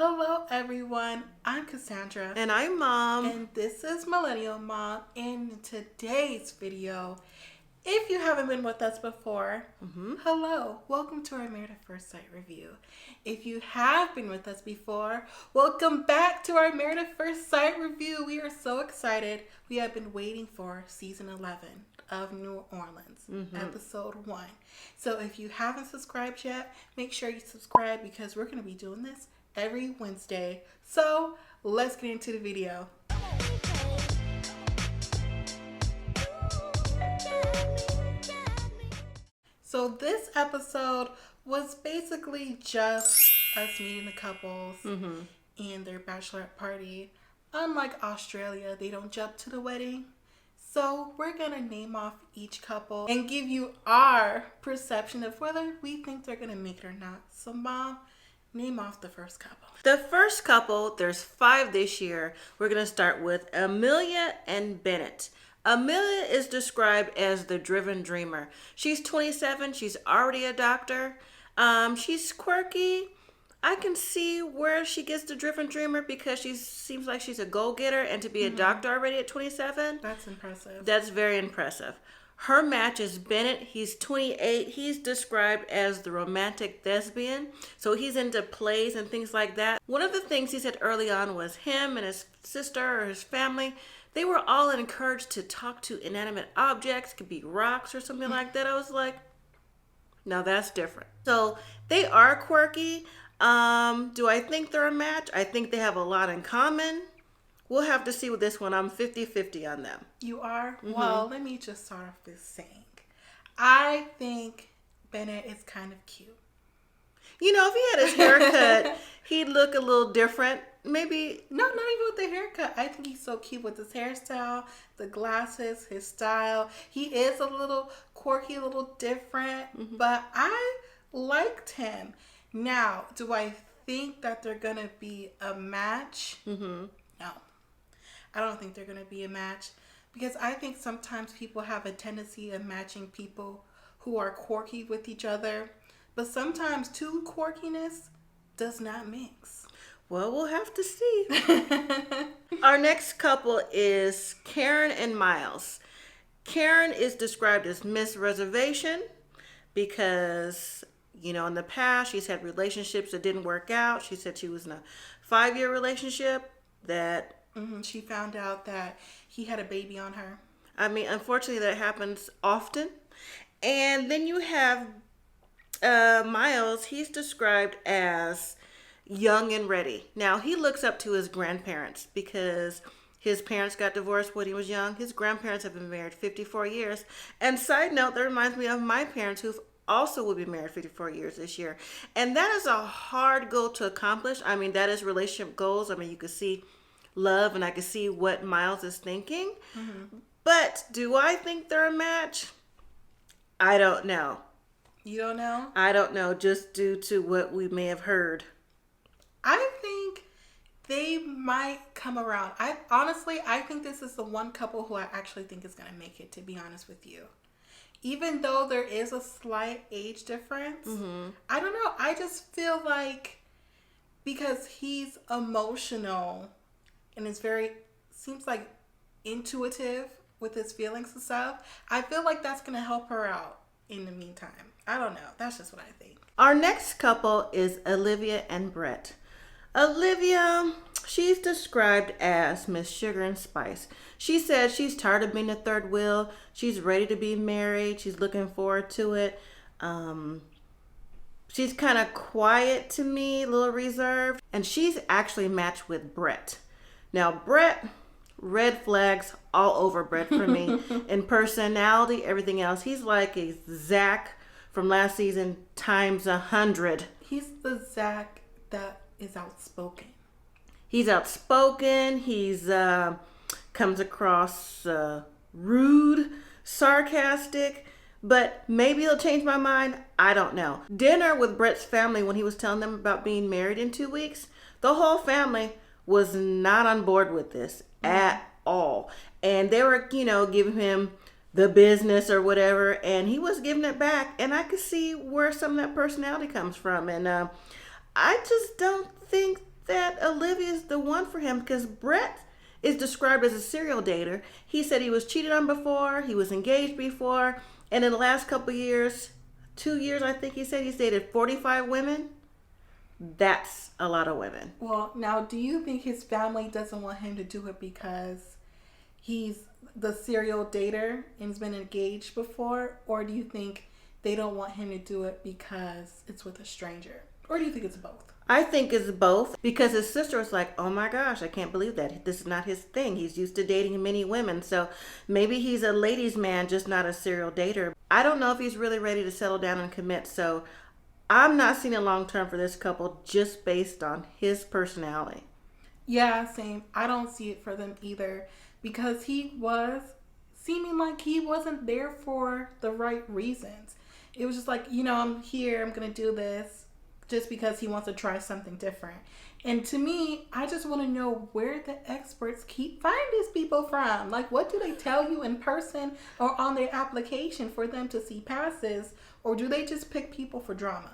Hello everyone, I'm Cassandra. And I'm Mom. And this is Millennial Mom. In today's video, if you haven't been with us before, hello, welcome to our Married at First Sight review. If you have been with us before, welcome back to our Married at First Sight review. We are so excited. We have been waiting for season 11 of New Orleans, episode 1. So if you haven't subscribed yet, make sure you subscribe because we're going to be doing this every Wednesday. So let's get into the video. So this episode was basically just us meeting the couples and their bachelorette party. Unlike Australia, they don't jump to the wedding. So we're going to name off each couple and give you our perception of whether we think they're going to make it or not. So Mom, name off the first couple. The first couple, there's 5 this year. We're going to start with Amelia and Bennett. Amelia is described as the driven dreamer. She's 27. She's already a doctor. She's quirky. I can see where she gets the driven dreamer because she seems like she's a go-getter, and to be a doctor already at 27. That's impressive. That's very impressive. Her match is Bennett. He's 28. He's described as the romantic thespian. So he's into plays and things like that. One of the things he said early on was him and his sister or his family, they were all encouraged to talk to inanimate objects. Could be rocks or something like that. I was like, now that's different. So they are quirky. Do I think they're a match? I think they have a lot in common. We'll have to see with this one. I'm 50-50 on them. You are? Well, let me just start off with saying, I think Bennett is kind of cute. You know, if he had his haircut, he'd look a little different. Maybe. No, not even with the haircut. I think he's so cute with his hairstyle, the glasses, his style. He is a little quirky, a little different, but I liked him. Now, do I think that they're going to be a match? No. I don't think they're going to be a match because I think sometimes people have a tendency of matching people who are quirky with each other, but sometimes too quirkiness does not mix. Well, we'll have to see. Our next couple is Karen and Miles. Karen is described as Miss Reservation because, you know, in the past she's had relationships that didn't work out. She said she was in a 5-year relationship that she found out that he had a baby on her. I mean, unfortunately, that happens often. And then you have Miles. He's described as young and ready. Now, he looks up to his grandparents because his parents got divorced when he was young. His grandparents have been married 54 years. And side note, that reminds me of my parents who also will be married 54 years this year. And that is a hard goal to accomplish. I mean, that is relationship goals. I mean, you can see love, and I can see what Miles is thinking. But do I think they're a match? I don't know. You don't know? I don't know, just due to what we may have heard. I think they might come around. I think this is the one couple who I actually think is going to make it, to be honest with you. Even though there is a slight age difference, I don't know. I just feel like because he's emotional and is seems like intuitive with his feelings and stuff, I feel like that's going to help her out in the meantime. I don't know. That's just what I think. Our next couple is Olivia and Brett. Olivia, she's described as Miss Sugar and Spice. She said she's tired of being the third wheel. She's ready to be married. She's looking forward to it. She's kind of quiet to me, a little reserved. And she's actually matched with Brett. Now, Brett, red flags all over Brett for me. In personality, everything else. He's like a Zach from last season times 100. He's the Zach that is outspoken. He's outspoken. He's comes across rude, sarcastic, but maybe he'll change my mind. I don't know. Dinner with Brett's family when he was telling them about being married in 2 weeks, the whole family was not on board with this at all. And they were, giving him the business or whatever, and he was giving it back. And I could see where some of that personality comes from. And I just don't think that Olivia's the one for him because Brett is described as a serial dater. He said he was cheated on before, he was engaged before, and in the last couple years, 2 years, I think he said he's dated 45 women. That's a lot of women. Well, now, do you think his family doesn't want him to do it because he's the serial dater and has been engaged before? Or do you think they don't want him to do it because it's with a stranger? Or do you think it's both? I think it's both because his sister was like, oh my gosh, I can't believe that. This is not his thing. He's used to dating many women. So maybe he's a ladies' man, just not a serial dater. I don't know if he's really ready to settle down and commit. So I'm not seeing a long term for this couple just based on his personality. Yeah, same. I don't see it for them either because he was seeming like he wasn't there for the right reasons. It was just like, I'm here, I'm going to do this just because he wants to try something different. And to me, I just want to know where the experts find these people from. Like, what do they tell you in person or on their application for them to see passes? Or do they just pick people for drama?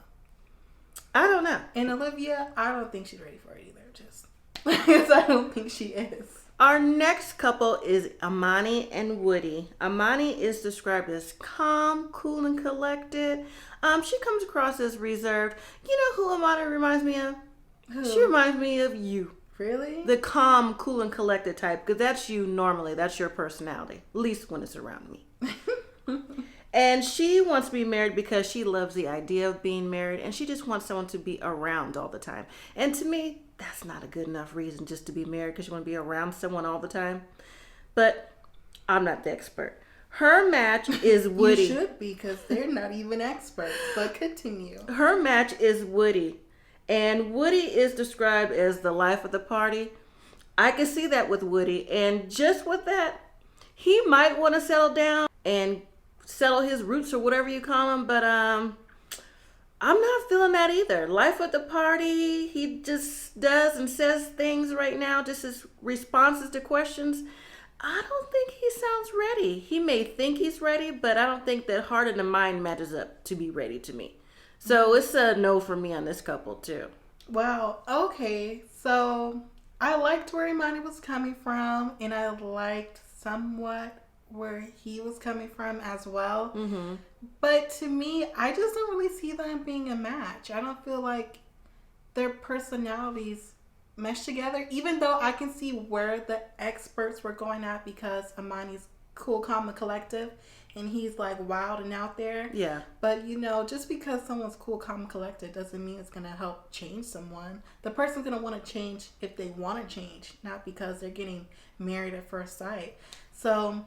I don't know. And Olivia, I don't think she's ready for it either. Just because I don't think she is. Our next couple is Amani and Woody. Amani is described as calm, cool, and collected. She comes across as reserved. You know who Amani reminds me of? Who? She reminds me of you. Really? The calm, cool, and collected type. Because that's you normally. That's your personality. At least when it's around me. And she wants to be married because she loves the idea of being married. And she just wants someone to be around all the time. And to me, that's not a good enough reason just to be married because you want to be around someone all the time. But I'm not the expert. Her match is Woody. You should be because they're not even experts. But continue. Her match is Woody. And Woody is described as the life of the party. I can see that with Woody. And just with that, he might want to settle down and settle his roots or whatever you call them. But I'm not feeling that either. Life at the party, he just does and says things right now, just his responses to questions. I don't think he sounds ready. He may think he's ready, but I don't think that heart and the mind matches up to be ready to me. So it's a no for me on this couple too. Wow. Okay. So I liked where Imani was coming from, and I liked somewhat where he was coming from as well. Mm-hmm. But to me, I just don't really see them being a match. I don't feel like their personalities mesh together, even though I can see where the experts were going at because Imani's cool, calm, and collective, and he's like wild and out there. Yeah. But just because someone's cool, calm, and collected doesn't mean it's gonna help change someone. The person's gonna want to change if they want to change, not because they're getting married at first sight. So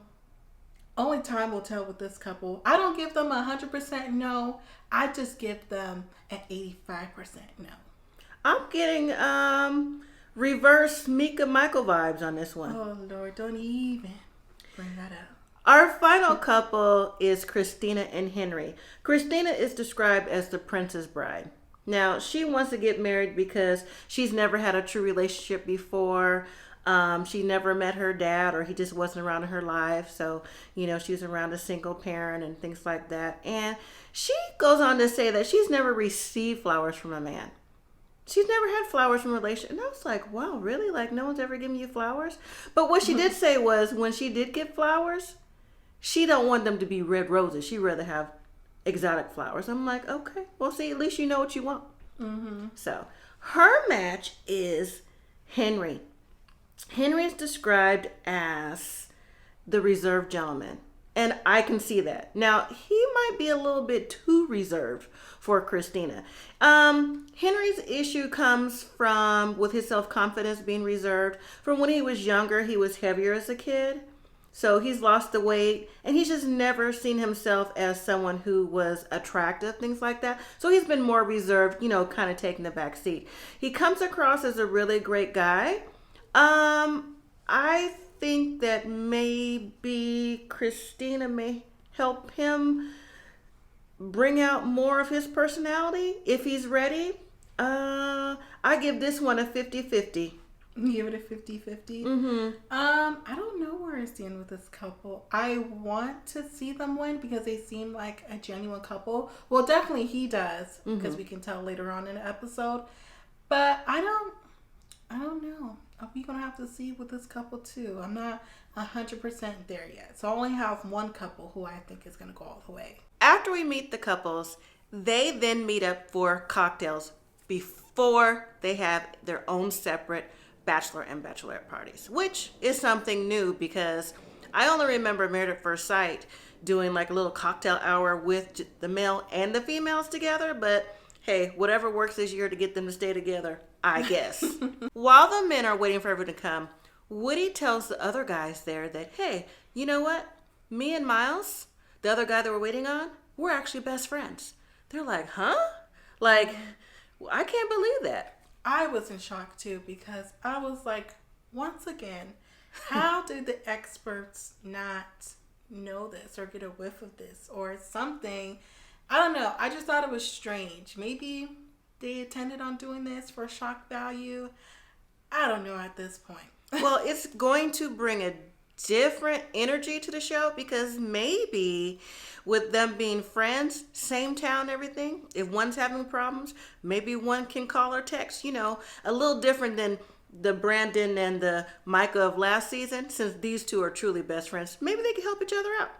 only time will tell with this couple. I don't give them 100% no. I just give them an 85% no. I'm getting reverse Mika Michael vibes on this one. Oh Lord, don't even bring that up. Our final couple is Christina and Henry. Christina is described as the Princess Bride. Now, she wants to get married because she's never had a true relationship before. She never met her dad, or he just wasn't around in her life. So, she was around a single parent and things like that. And she goes on to say that she's never received flowers from a man. She's never had flowers from a relationship. And I was like, wow, really? Like, no one's ever given you flowers? But what she did say was when she did get flowers, she don't want them to be red roses. She'd rather have exotic flowers. I'm like, okay, well, see, at least you know what you want. Mm-hmm. So her match is Henry. Henry is described as the reserved gentleman. And I can see that. Now, he might be a little bit too reserved for Christina. Henry's issue comes with his self-confidence being reserved. From when he was younger, he was heavier as a kid. So he's lost the weight, and he's just never seen himself as someone who was attractive, things like that. So he's been more reserved, kind of taking the back seat. He comes across as a really great guy. I think that maybe Christina may help him bring out more of his personality if he's ready. I give this one a 50-50. You give it a 50-50? Mm-hmm. I don't know where I stand with this couple. I want to see them win because they seem like a genuine couple. Well, definitely he does, because we can tell later on in the episode. But I don't we're going to have to see with this couple too. I'm not 100% there yet. So I only have one couple who I think is going to go all the way. After we meet the couples, they then meet up for cocktails before they have their own separate bachelor and bachelorette parties, which is something new because I only remember Married at First Sight doing like a little cocktail hour with the male and the females together, but hey, whatever works this year to get them to stay together, I guess. While the men are waiting for everyone to come, Woody tells the other guys there that, hey, you know what? Me and Miles, the other guy that we're waiting on, we're actually best friends. They're like, huh? Like, I can't believe that. I was in shock too because I was like, once again, how did the experts not know this or get a whiff of this or something? I don't know. I just thought it was strange. Maybe they intended on doing this for shock value. I don't know at this point. Well, it's going to bring a different energy to the show because maybe with them being friends, same town, everything, if one's having problems, maybe one can call or text, you know, a little different than the Brandon and the Micah of last season. Since these two are truly best friends, maybe they can help each other out.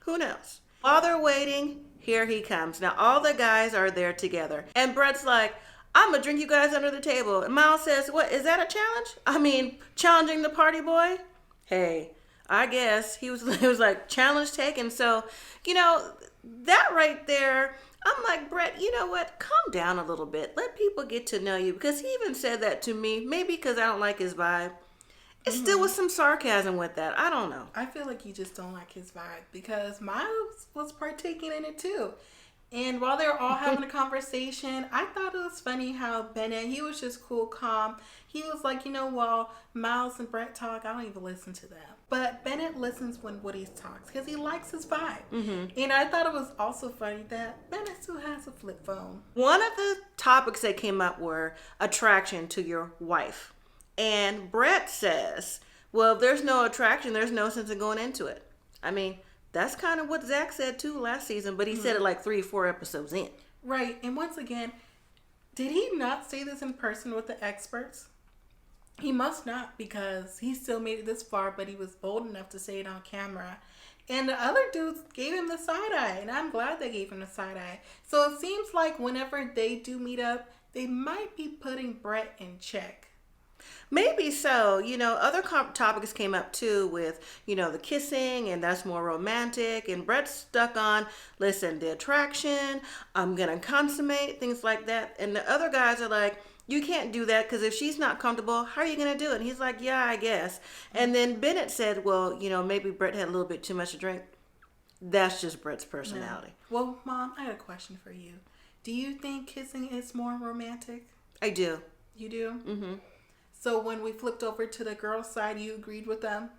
Who knows? While they're waiting, here he comes. Now all the guys are there together and Brett's like, I'm gonna drink you guys under the table. And Miles says, what, is that a challenge? I mean, challenging the party boy? Hey, I guess he was like, challenge taken. So, you know, that right there, I'm like, Brett, you know what? Calm down a little bit. Let people get to know you. Because he even said that to me, maybe because I don't like his vibe. It still was some sarcasm with that. I don't know. I feel like you just don't like his vibe because Miles was partaking in it too. And while they were all having a conversation, I thought it was funny how Bennett, he was just cool, calm. He was like, you know, while Miles and Brett talk, I don't even listen to them. But Bennett listens when Woody talks because he likes his vibe. And I thought it was also funny that Bennett still has a flip phone. One of the topics that came up were attraction to your wife. And Brett says, well, if there's no attraction, there's no sense in going into it. I mean, that's kind of what Zach said too last season, but he said it like 3 or 4 episodes in. Right. And once again, did he not say this in person with the experts? He must not, because he still made it this far, but he was bold enough to say it on camera. And the other dudes gave him the side eye, and I'm glad they gave him the side eye. So it seems like whenever they do meet up, they might be putting Brett in check. Maybe so. You know, other topics came up too with, you know, the kissing and that's more romantic. And Brett's stuck on, listen, the attraction, I'm going to consummate, things like that. And the other guys are like, you can't do that because if she's not comfortable, how are you going to do it? And he's like, yeah, I guess. And then Bennett said, well, you know, maybe Brett had a little bit too much to drink. That's just Brett's personality. Yeah. Well, Mom, I had a question for you. Do you think kissing is more romantic? I do. You do? Mm-hmm. So when we flipped over to the girls' side, you agreed with them?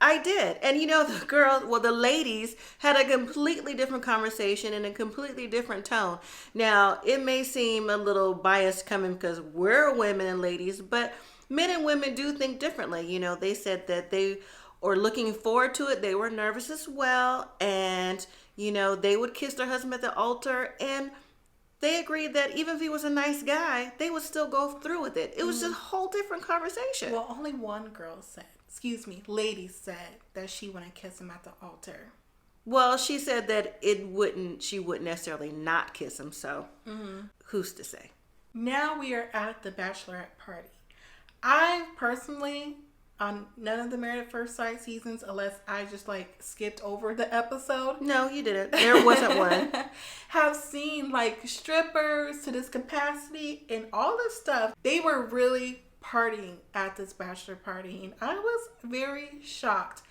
I did. And you know, the ladies had a completely different conversation in a completely different tone. Now, it may seem a little biased coming because we're women and ladies, but men and women do think differently. You know, they said that they are looking forward to it. They were nervous as well. And, you know, they would kiss their husband at the altar, and they agreed that even if he was a nice guy, they would still go through with it. It was just a whole different conversation. Well, only one girl said, lady said that she wouldn't kiss him at the altar. Well, she said that she wouldn't necessarily not kiss him, so who's to say? Now we are at the Bachelorette Party. I personally, on none of the Married at First Sight seasons, unless I just like skipped over the episode. No, you didn't. There wasn't one. Have seen like strippers to this capacity and all this stuff. They were really partying at this bachelor party, and I was very shocked,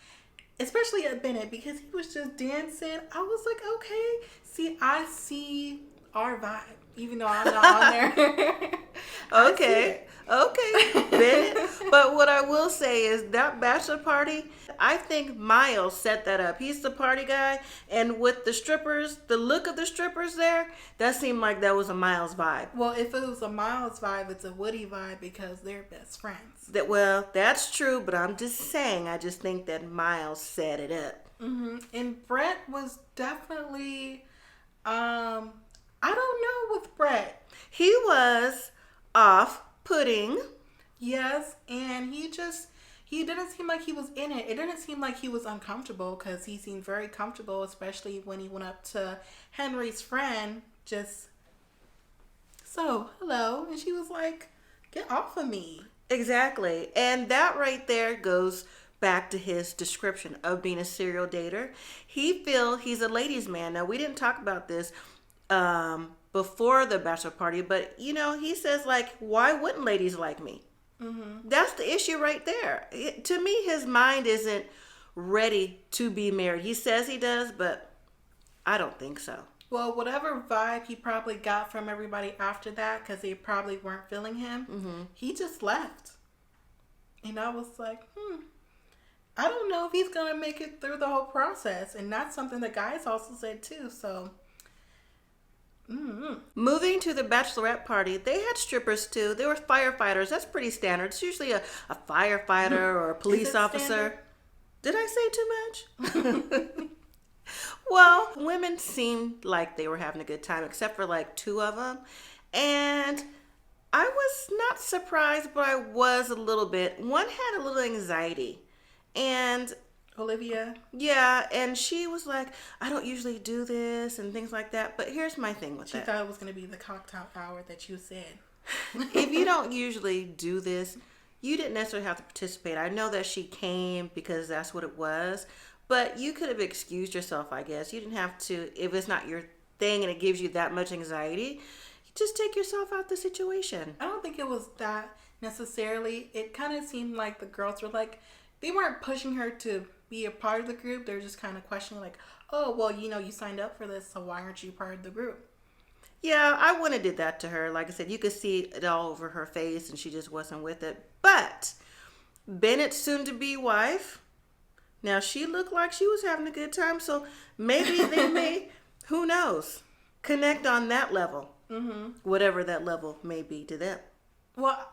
especially at Bennett, because he was just dancing. I was like, okay, I see our vibe, even though I'm not on there. Okay, Bennett. But what I will say is that bachelor party, I think Miles set that up. He's the party guy, and with the strippers, the look of the strippers there, that seemed like that was a Miles vibe. Well, if it was a Miles vibe, it's a Woody vibe because they're best friends. That's true, but I'm just saying, I just think that Miles set it up. Mm-hmm. And Brett was definitely, I don't know with Brett. He was off-putting. Yes, and he didn't seem like he was in it. It didn't seem like he was uncomfortable because he seemed very comfortable, especially when he went up to Henry's friend, just, so, hello. And she was like, get off of me. Exactly. And that right there goes back to his description of being a serial dater. He feels he's a ladies' man. Now, we didn't talk about this before the bachelor party, but, he says, like, why wouldn't ladies like me? Mm-hmm. That's the issue right there. To me, his mind isn't ready to be married. He says he does, but I don't think so. Well, whatever vibe he probably got from everybody after that, because they probably weren't feeling him, he just left. And I was like, I don't know if he's going to make it through the whole process. And that's something the guys also said too, so... Moving to the Bachelorette Party, they had strippers too. They were firefighters. That's pretty standard. It's usually a firefighter or a police officer. Standard? Did I say too much? Well, women seemed like they were having a good time, except for like two of them. And I was not surprised, but I was a little bit. One had a little anxiety. And Olivia? Yeah, and she was like, I don't usually do this and things like that. But here's my thing with that. She thought it was going to be the cocktail hour that you said. If you don't usually do this, you didn't necessarily have to participate. I know that she came because that's what it was. But you could have excused yourself, I guess. You didn't have to, if it's not your thing and it gives you that much anxiety, just take yourself out the situation. I don't think it was that necessarily. It kind of seemed like the girls were like, they weren't pushing her to be a part of the group. They're just kind of questioning like, oh, well, you signed up for this, so why aren't you part of the group? Yeah, I wouldn't have did that to her. Like I said, you could see it all over her face and she just wasn't with it. But Bennett's soon-to-be wife, now she looked like she was having a good time, so maybe they may, who knows, connect on that level. Whatever that level may be to them. Well,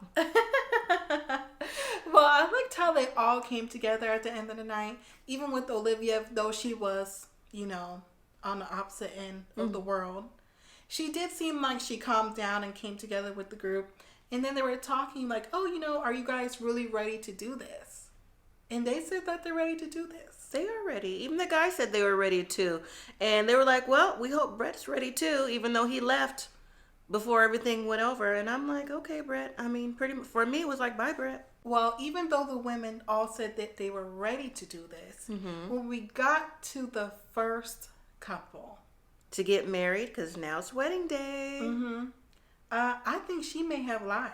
I liked how they all came together at the end of the night. Even with Olivia, though she was, on the opposite end of the world. She did seem like she calmed down and came together with the group. And then they were talking like, oh, are you guys really ready to do this? And they said that they're ready to do this. They are ready. Even the guy said they were ready too. And they were like, well, we hope Brett's ready too, even though he left before everything went over. And I'm like, okay, Brett. I mean, pretty much for me, it was like, bye, Brett. Well, even though the women all said that they were ready to do this, when we got to the first couple to get married, because now it's wedding day, I think she may have lied.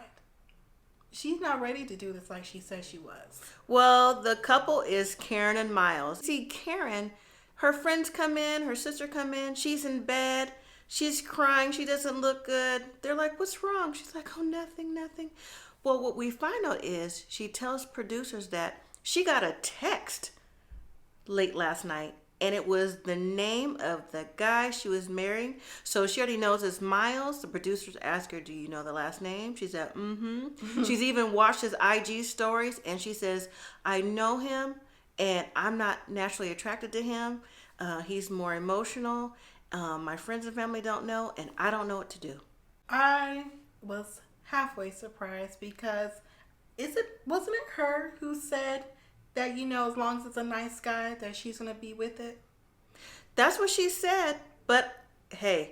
She's not ready to do this like she said she was. Well, the couple is Karen and Miles. See, Karen, her friends come in, her sister come in, she's in bed. She's crying. She doesn't look good. They're like, what's wrong? She's like, oh, nothing. Well, what we find out is she tells producers that she got a text late last night, and it was the name of the guy she was marrying. So she already knows it's Miles. The producers ask her, do you know the last name? She said, She's even watched his IG stories, and she says, I know him, and I'm not naturally attracted to him. He's more emotional. My friends and family don't know, and I don't know what to do. I was halfway surprised because wasn't it her who said that, as long as it's a nice guy, that she's going to be with it? That's what she said. But, hey,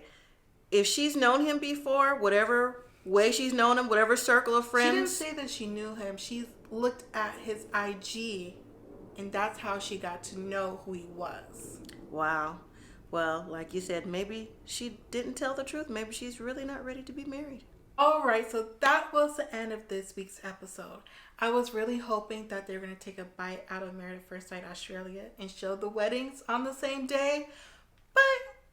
if she's known him before, whatever way she's known him, whatever circle of friends. She didn't say that she knew him. She looked at his IG, and that's how she got to know who he was. Wow. Well, like you said, maybe she didn't tell the truth. Maybe she's really not ready to be married. All right, so that was the end of this week's episode. I was really hoping that they were going to take a bite out of Married at First Sight Australia and show the weddings on the same day. But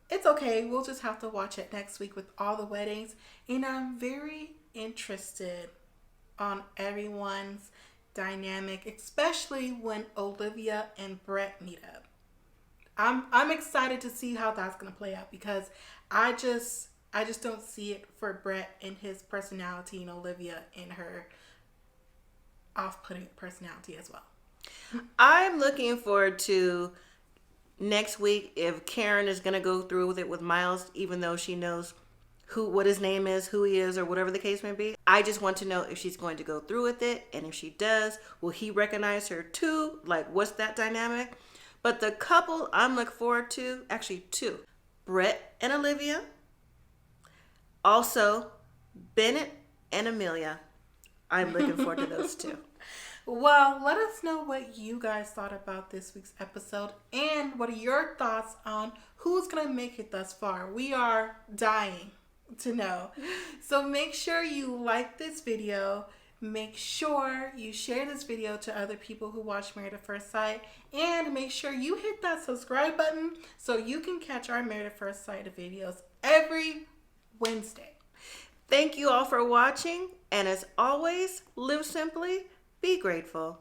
it's okay. We'll just have to watch it next week with all the weddings. And I'm very interested on everyone's dynamic, especially when Olivia and Brett meet up. I'm excited to see how that's going to play out because I just don't see it for Brett and his personality and Olivia in her off-putting personality as well. I'm looking forward to next week if Karen is going to go through with it with Miles, even though she knows what his name is, who he is, or whatever the case may be. I just want to know if she's going to go through with it, and if she does, will he recognize her too? Like, what's that dynamic? But the couple I'm looking forward to, actually two, Brett and Olivia, also Bennett and Amelia. I'm looking forward to those two. Well, let us know what you guys thought about this week's episode and what are your thoughts on who's going to make it thus far. We are dying to know. So make sure you like this video. Make sure you share this video to other people who watch Married at First Sight. And make sure you hit that subscribe button so you can catch our Married at First Sight videos every Wednesday. Thank you all for watching. And as always, live simply. Be grateful.